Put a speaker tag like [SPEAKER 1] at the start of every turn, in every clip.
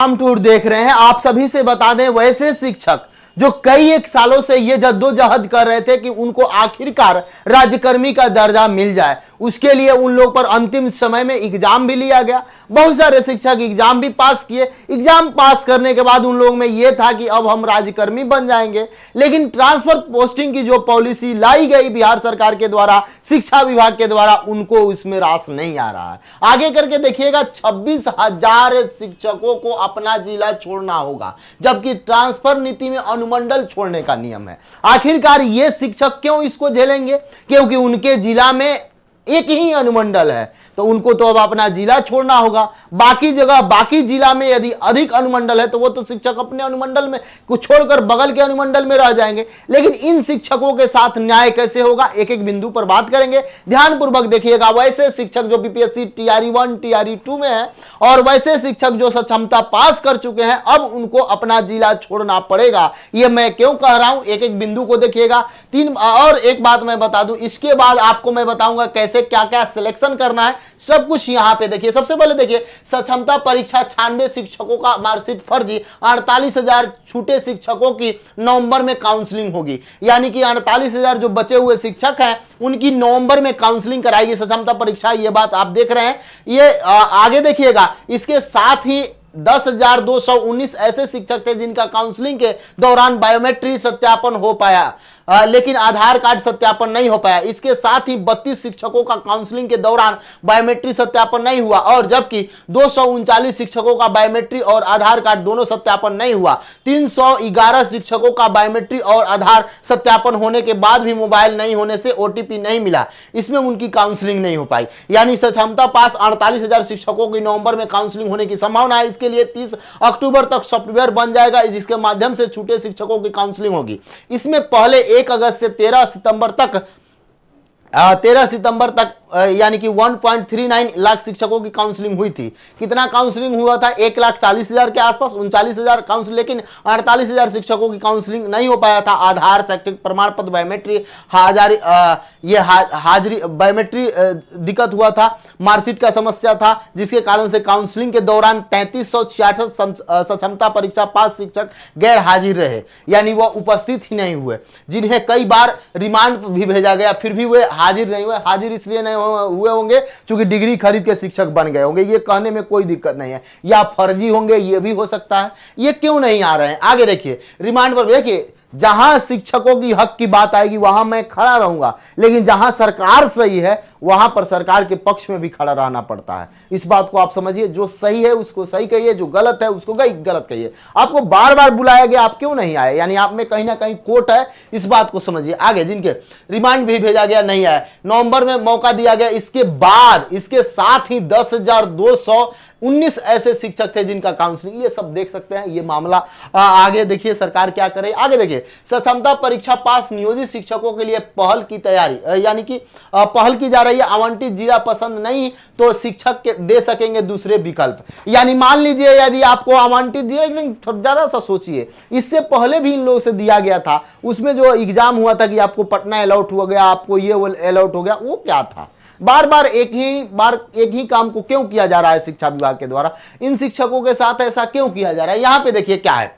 [SPEAKER 1] हम टूर देख रहे हैं। आप सभी से बता दें, वैसे शिक्षक जो कई एक सालों से ये जद्दोजहद कर रहे थे कि उनको आखिरकार राज्यकर्मी का दर्जा मिल जाए, उसके लिए उन लोग पर अंतिम समय में एग्जाम भी लिया गया। बहुत सारे शिक्षक एग्जाम भी पास किए। एग्जाम पास करने के बाद उन लोगों में यह था कि अब हम राज्यकर्मी बन जाएंगे, लेकिन ट्रांसफर पोस्टिंग की जो पॉलिसी लाई गई बिहार सरकार के द्वारा, शिक्षा विभाग के द्वारा, उनको उसमें रास नहीं आ रहा है। आगे करके देखिएगा, 26,000 शिक्षकों को अपना जिला छोड़ना होगा, जबकि ट्रांसफर नीति में अनुमंडल छोड़ने का नियम है। आखिरकार ये शिक्षक क्यों इसको झेलेंगे? क्योंकि उनके जिला में एक ही अनुमंडल है, तो उनको तो अब अपना जिला छोड़ना होगा। बाकी जगह, बाकी जिला में यदि अधिक अनुमंडल है तो वो तो शिक्षक अपने अनुमंडल में को छोड़कर बगल के अनुमंडल में रह जाएंगे। लेकिन इन शिक्षकों के साथ न्याय कैसे होगा, एक एक बिंदु पर बात करेंगे। ध्यानपूर्वक देखिएगा। वैसे शिक्षक जो बीपीएससी टीआरई 1 टीआरई 2 में है और वैसे शिक्षक जो सक्षमता पास कर चुके हैं, अब उनको अपना जिला छोड़ना पड़ेगा। ये मैं क्यों कह रहा हूं, एक एक बिंदु को देखिएगा। और एक बात मैं बता दूं, इसके बाद आपको मैं बताऊंगा कैसे क्या क्या सिलेक्शन करना है, सब कुछ यहां पे देखिए। सबसे पहले देखिए, सक्षमता परीक्षा 96 शिक्षकों का मार्कशीट फर्जी, 48,000 छूटे शिक्षकों की नवंबर में काउंसलिंग होगी। यानी कि 48,000 जो बचे हुए शिक्षक हैं उनकी नवंबर में काउंसलिंग कराएगी सक्षमता परीक्षा। ये बात आप देख रहे हैं। ये आगे देखिएगा, इसके साथ ही 10,219 ऐसे शिक्षक थे जिनका काउंसलिंग के दौरान बायोमेट्रिक सत्यापन हो पाया, लेकिन आधार कार्ड सत्यापन नहीं हो पाया। इसके साथ ही 32 शिक्षकों का काउंसलिंग के दौरान बायोमेट्रिक सत्यापन नहीं हुआ, और जबकि 239 शिक्षकों का बायोमेट्रिक और आधार कार्ड दोनों सत्यापन नहीं हुआ। 311 शिक्षकों का बायोमेट्रिक और आधार सत्यापन होने के बाद भी मोबाइल नहीं होने से ओटीपी नहीं मिला, इसमें उनकी काउंसलिंग नहीं हो पाई। यानी सक्षमता पास 48,000 शिक्षकों की नवंबर में काउंसलिंग होने की संभावना है। इसके लिए 30 अक्टूबर तक सॉफ्टवेयर बन जाएगा, जिसके माध्यम से छूटे शिक्षकों की काउंसलिंग होगी। इसमें पहले 1 अगस्त से 13 सितंबर तक यानी कि 1.39 लाख शिक्षकों की काउंसलिंग हुई थी। कितना काउंसलिंग हुआ था? 1,40,000 के आसपास, 39,000 काउंसलिंग, लेकिन 48,000 शिक्षकों की काउंसलिंग नहीं हो पाया था। आधार, शैक्षिक प्रमाण पत्र, बायोमेट्रिक हाजिरी बायोमेट्रिक दिक्कत हुआ था, मार्कशीट का समस्या था, जिसके कारण से काउंसलिंग के दौरान 3366 सक्षमता परीक्षा पास शिक्षक गैर हाजिर रहे, यानी वह उपस्थित ही नहीं हुए, जिन्हें कई बार रिमांड भी भेजा गया, फिर भी वे हाजिर नहीं हुए। हाजिर इसलिए नहीं हुए होंगे क्योंकि डिग्री खरीद के शिक्षक बन गए होंगे, ये कहने में कोई दिक्कत नहीं है, या फर्जी होंगे, ये भी हो सकता है। ये क्यों नहीं आ रहे हैं? आगे देखिए, रिमांड पर देखिए, जहां शिक्षकों की हक की बात आएगी वहां मैं खड़ा रहूंगा, लेकिन जहां सरकार सही है वहां पर सरकार के पक्ष में भी खड़ा रहना पड़ता है। इस बात को आप समझिए, जो सही है उसको सही कहिए, जो गलत है उसको गलत कहिए। आपको बार बार बुलाया गया, आप क्यों नहीं आए? यानी आप में कहीं ना कहीं खोट है, इस बात को समझिए। आगे, जिनके रिमांड भी भेजा गया नहीं आए, नवंबर में मौका दिया गया। इसके बाद इसके साथ ही 10,219 ऐसे शिक्षक थे जिनका काउंसलिंग, ये सब देख सकते हैं ये मामला। आगे देखिए सरकार क्या करे। आगे देखिए, सक्षमता परीक्षा पास नियोजित शिक्षकों के लिए पहल की तैयारी, यानी कि पहल की जा रही है। आवंटित जिला पसंद नहीं तो शिक्षक के दे सकेंगे दूसरे विकल्प। यानी मान लीजिए यदि आपको आवंटित दिया, लेकिन जरा सा सोचिए, इससे पहले भी इन लोगों से दिया गया था, उसमें जो एग्जाम हुआ था कि आपको पटना अलॉट हो गया, आपको ये अलॉट हो गया, वो क्या था? बार बार एक ही काम को क्यों किया जा रहा है शिक्षा विभाग के द्वारा? इन शिक्षकों के साथ ऐसा क्यों किया जा रहा है? यहां पे देखिए क्या है,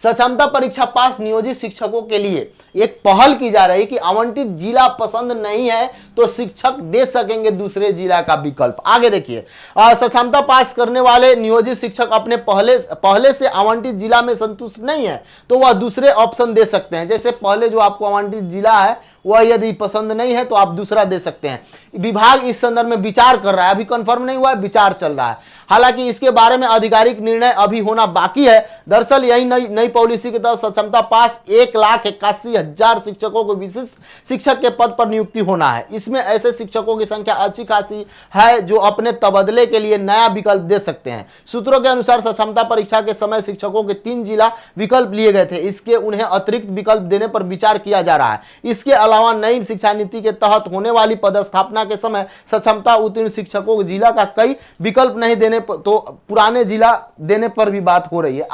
[SPEAKER 1] सक्षमता परीक्षा पास नियोजित शिक्षकों के लिए एक पहल की जा रही है कि आवंटित जिला पसंद नहीं है तो शिक्षक दे सकेंगे दूसरे जिला का विकल्प। आगे देखिए, सक्षमता पास करने वाले नियोजित शिक्षक अपने पहले से आवंटित जिला में संतुष्ट नहीं है तो वह दूसरे ऑप्शन दे सकते हैं। जैसे पहले जो आपको आवंटित जिला है वह यदि पसंद नहीं है तो आप दूसरा दे सकते हैं। विभाग इस संदर्भ में विचार कर रहा है, अभी कंफर्म नहीं हुआ है, विचार चल रहा है। हालांकि इसके बारे में आधिकारिक निर्णय अभी होना बाकी है। दरअसल यही नई पॉलिसी के तहत सक्षमता पास 1,81,000 शिक्षकों को विशिष्ट शिक्षक के पद पर नियुक्ति होना है। इसमें ऐसे शिक्षकों की संख्या अच्छी खासी है जो अपने तबादले के लिए नया विकल्प दे सकते हैं। सूत्रों के अनुसार सक्षमता परीक्षा के समय शिक्षकों के 3 जिला विकल्प लिए गए थे, इसके उन्हें अतिरिक्त विकल्प देने पर विचार किया जा रहा है। इसके अलावा नई शिक्षा नीति के तहत होने वाली पदस्थापना के समय सक्षमता उत्तीर्ण शिक्षकों को जिला का कई विकल्प नहीं देने पर, तो पुराने जिला देने पर भी बात हो रही है।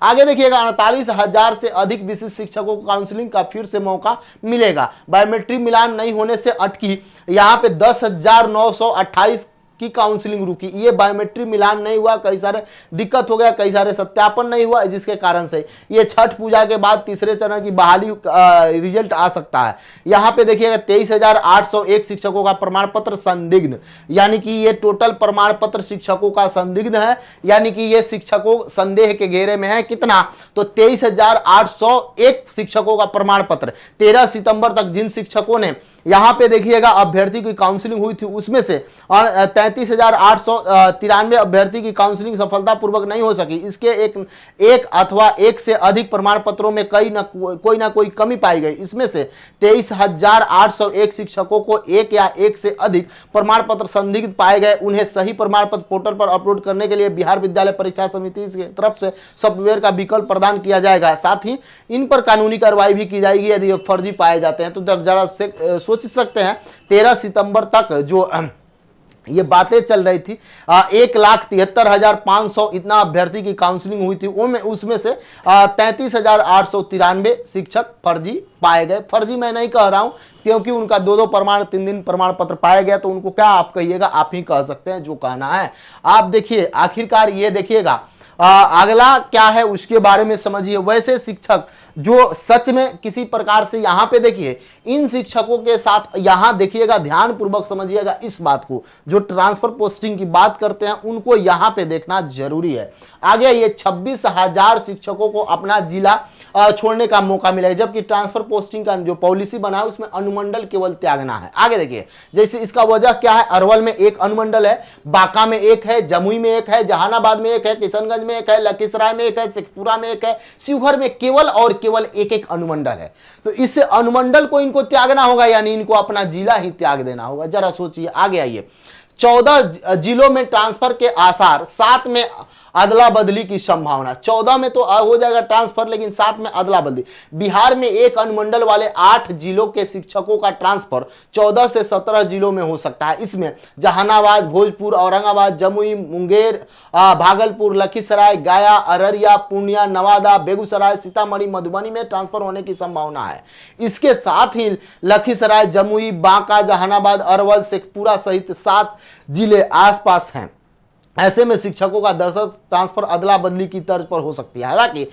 [SPEAKER 1] आगे देखिएगा, 48,000 से अधिक विशिष्ट शिक्षकों को काउंसलिंग का फिर से मौका मिलेगा। बायोमेट्रिक मिलान नहीं होने से अटकी यहाँ पे 10,928 की काउंसलिंग रुकी। ये बायोमेट्रिक मिलान नहीं हुआ, कई सारे दिक्कत हो गया, कई सारे सत्यापन नहीं हुआ, जिसके कारण से ये छठ पूजा के बाद तीसरे चरण की बहाली रिजल्ट आ सकता है। यहां पे देखिएगा 23,801 शिक्षकों का प्रमाण पत्र संदिग्ध, यानी कि ये टोटल प्रमाण पत्र शिक्षकों का संदिग्ध है, यानी कि ये शिक्षकों संदेह के घेरे में है। कितना? तो 23,801 शिक्षकों का प्रमाण पत्र 13 सितंबर तक जिन शिक्षकों ने यहां पे देखिएगा अभ्यर्थी की काउंसलिंग हुई थी उसमें से 33,893 अभ्यर्थी की काउंसलिंग सफलतापूर्वक नहीं हो सकी। इसके एक अथवा एक से अधिक प्रमाण पत्रों में कोई ना कोई कमी पाई गई। इसमें से 23,801 शिक्षकों को एक या एक से अधिक प्रमाण पत्र संदिग्ध पाए गए। उन्हें सही प्रमाण पत्र पोर्टल पर अपलोड करने के लिए बिहार विद्यालय परीक्षा समिति की तरफ से सॉफ्टवेयर का विकल्प प्रदान किया जाएगा। साथ ही इन पर कानूनी कार्रवाई भी की जाएगी यदि फर्जी पाए जाते हैं। तो जरा सोच सकते हैं 13 सितंबर तक जो ये बातें चल रही थी 1,73,500 इतना अभ्यर्थी की काउंसलिंग हुई थी, उसमें से 33,893 शिक्षक फर्जी पाए गए। फर्जी मैं नहीं कह रहा हूं क्योंकि उनका 2-2 प्रमाण 3 प्रमाण पत्र पाया गया, तो उनको क्या आप कहिएगा, आप ही कह सकते हैं जो कहना है। आप देखिए आखिरकार ये देखिएगा अगला क्या है उसके बारे में समझिए। वैसे शिक्षक जो सच में किसी प्रकार से यहां पे देखिए इन शिक्षकों के साथ यहां देखिएगा ध्यान पूर्वक समझिएगा इस बात को, जो ट्रांसफर पोस्टिंग की बात करते हैं उनको यहां पे देखना जरूरी है। आगे ये 26,000 शिक्षकों को अपना जिला छोड़ने का मौका मिलेगा, जबकि ट्रांसफर पोस्टिंग का जो पॉलिसी बना है उसमें अनुमंडल केवल त्यागना है। आगे देखिए जैसे इसका वजह क्या है, अरवल में एक अनुमंडल है, बांका में एक है, जमुई में एक है, जहानाबाद में एक है, किशनगंज में एक है, लखीसराय में एक है, शेखपुरा में एक है, शिवहर में केवल और केवल एक अनुमंडल है। तो इस अनुमंडल को इनको त्यागना होगा, यानी इनको अपना जिला ही त्याग देना होगा। जरा सोचिए आगे आइए। 14 जिलों में ट्रांसफर के आसार, 7 में अदला बदली की संभावना। 14 में तो हो जाएगा ट्रांसफर, लेकिन 7 में अदला बदली। बिहार में एक अनुमंडल वाले 8 जिलों के शिक्षकों का ट्रांसफर 14 से 17 जिलों में हो सकता है। इसमें जहानाबाद, भोजपुर, औरंगाबाद, जमुई, मुंगेर, भागलपुर, लखीसराय, गया, अररिया, पूर्णिया, नवादा, बेगूसराय, सीतामढ़ी, मधुबनी में ट्रांसफर होने की संभावना है। इसके साथ ही लखीसराय, जमुई, बांका, जहानाबाद, अरवल, शेखपुरा सहित 7 जिले आसपास हैं। ऐसे में शिक्षकों का दरअसल ट्रांसफर अदला बदली की तर्ज पर हो सकती है। हालांकि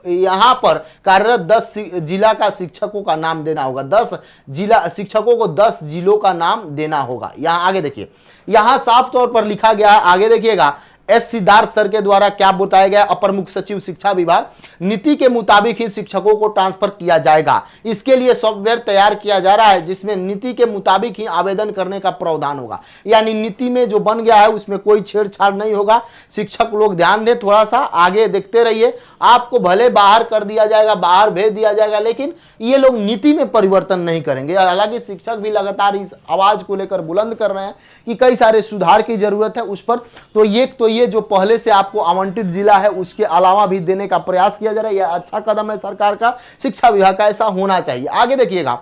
[SPEAKER 1] यहां पर कार्यरत 10 जिला का शिक्षकों का नाम देना होगा। 10 जिला शिक्षकों को 10 जिलों का नाम देना होगा। यहां आगे देखिए, यहां साफ तौर पर लिखा गया है, आगे देखिएगा एस सिद्धार्थ सर के द्वारा क्या बताया गया, अपर मुख्य सचिव शिक्षा विभाग, नीति के मुताबिक ही शिक्षकों को ट्रांसफर किया जाएगा। इसके लिए सॉफ्टवेयर तैयार किया जा रहा है जिसमें नीति के मुताबिक ही आवेदन करने का प्रावधान होगा। यानी नीति में जो बन गया है उसमें कोई छेड़छाड़ नहीं होगा। शिक्षक लोग ध्यान दें, थोड़ा सा आगे देखते रहिए। आपको भले बाहर कर दिया जाएगा, बाहर भेज दिया जाएगा, लेकिन ये लोग नीति में परिवर्तन नहीं करेंगे। हालांकि शिक्षक भी लगातार इस आवाज को लेकर बुलंद कर रहे हैं कि कई सारे सुधार की जरूरत है उस पर। तो ये जो पहले से आपको आवंटित जिला है उसके अलावा भी देने का प्रयास किया जा रहा है। यह अच्छा कदम है सरकार का, शिक्षा विभाग का, ऐसा होना चाहिए। आगे देखिएगा,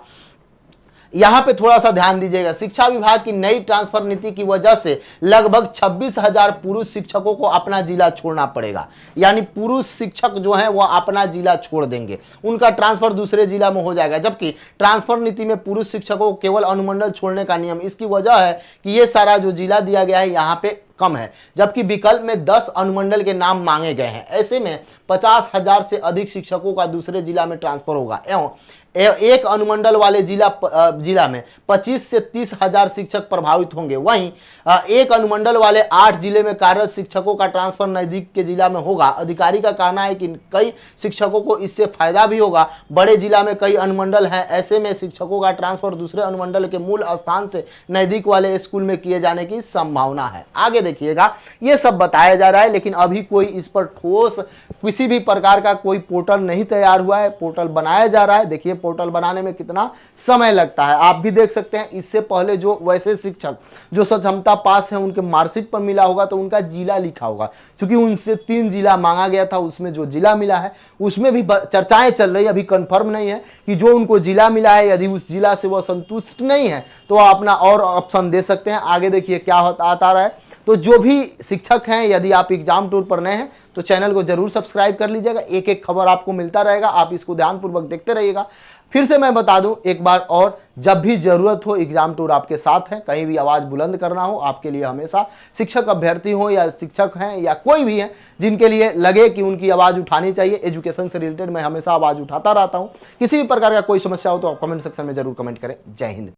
[SPEAKER 1] यहां पे थोड़ा सा ध्यान दीजिएगा। शिक्षा विभाग की नई ट्रांसफर नीति की वजह से लगभग 26,000 पुरुष शिक्षकों को अपना जिला छोड़ना पड़ेगा। यानी पुरुष शिक्षक जो है वो अपना जिला छोड़ देंगे, उनका ट्रांसफर दूसरे जिला में हो जाएगा। जबकि ट्रांसफर नीति में पुरुष शिक्षकों को केवल अनुमंडल छोड़ने का नियम, इसकी वजह है कि ये सारा जो जिला दिया गया है यहाँ पे कम है, जबकि विकल्प में 10 अनुमंडल के नाम मांगे गए हैं। ऐसे में 50,000 से अधिक शिक्षकों का दूसरे जिला में ट्रांसफर होगा एवं एक अनुमंडल वाले जिला में 25 से 30,000 शिक्षक प्रभावित होंगे। वहीं एक अनुमंडल वाले 8 जिले में कार्यरत शिक्षकों का ट्रांसफर नजदीक के जिला में होगा। अधिकारी का कहना है कि कई शिक्षकों को इससे फायदा भी होगा। बड़े जिला में कई अनुमंडल हैं, ऐसे में शिक्षकों का ट्रांसफर दूसरे अनुमंडल के मूल स्थान से नजदीक वाले स्कूल में किए जाने की संभावना है। आगे देखिएगा, ये सब बताया जा रहा है, लेकिन अभी कोई इस पर ठोस किसी भी प्रकार का कोई पोर्टल नहीं तैयार हुआ है। पोर्टल बनाया जा रहा है। देखिए पोर्टल बनाने में कितना समय लगता है, आप भी देख सकते हैं। इससे पहले जो वैसे शिक्षक जो सक्षमता पास है उनके मार्कशीट पर मिला होगा तो उनका जिला लिखा होगा, क्योंकि उनसे 3 जिला मांगा गया था। उसमें जो जिला मिला है उसमें भी चर्चाएं चल रही है, अभी कंफर्म नहीं है कि जो उनको जिला मिला है यदि उस जिला से वह संतुष्ट नहीं है तो वह अपना और ऑप्शन दे सकते हैं। आगे देखिए क्या आता रहा है। तो जो भी शिक्षक हैं, यदि आप एग्जाम टूर पर नए हैं तो चैनल को जरूर सब्सक्राइब कर लीजिएगा। एक एक खबर आपको मिलता रहेगा, आप इसको ध्यानपूर्वक देखते रहिएगा। फिर से मैं बता दूं एक बार और, जब भी जरूरत हो एग्जाम टूर आपके साथ है, कहीं भी आवाज बुलंद करना हो आपके लिए हमेशा, शिक्षक अभ्यर्थी हो या शिक्षक हैं या कोई भी है जिनके लिए लगे कि उनकी आवाज उठानी चाहिए, एजुकेशन से रिलेटेड मैं हमेशा आवाज उठाता रहता हूं। किसी भी प्रकार का कोई समस्या हो तो आप कमेंट सेक्शन में जरूर कमेंट करें। जय हिंद।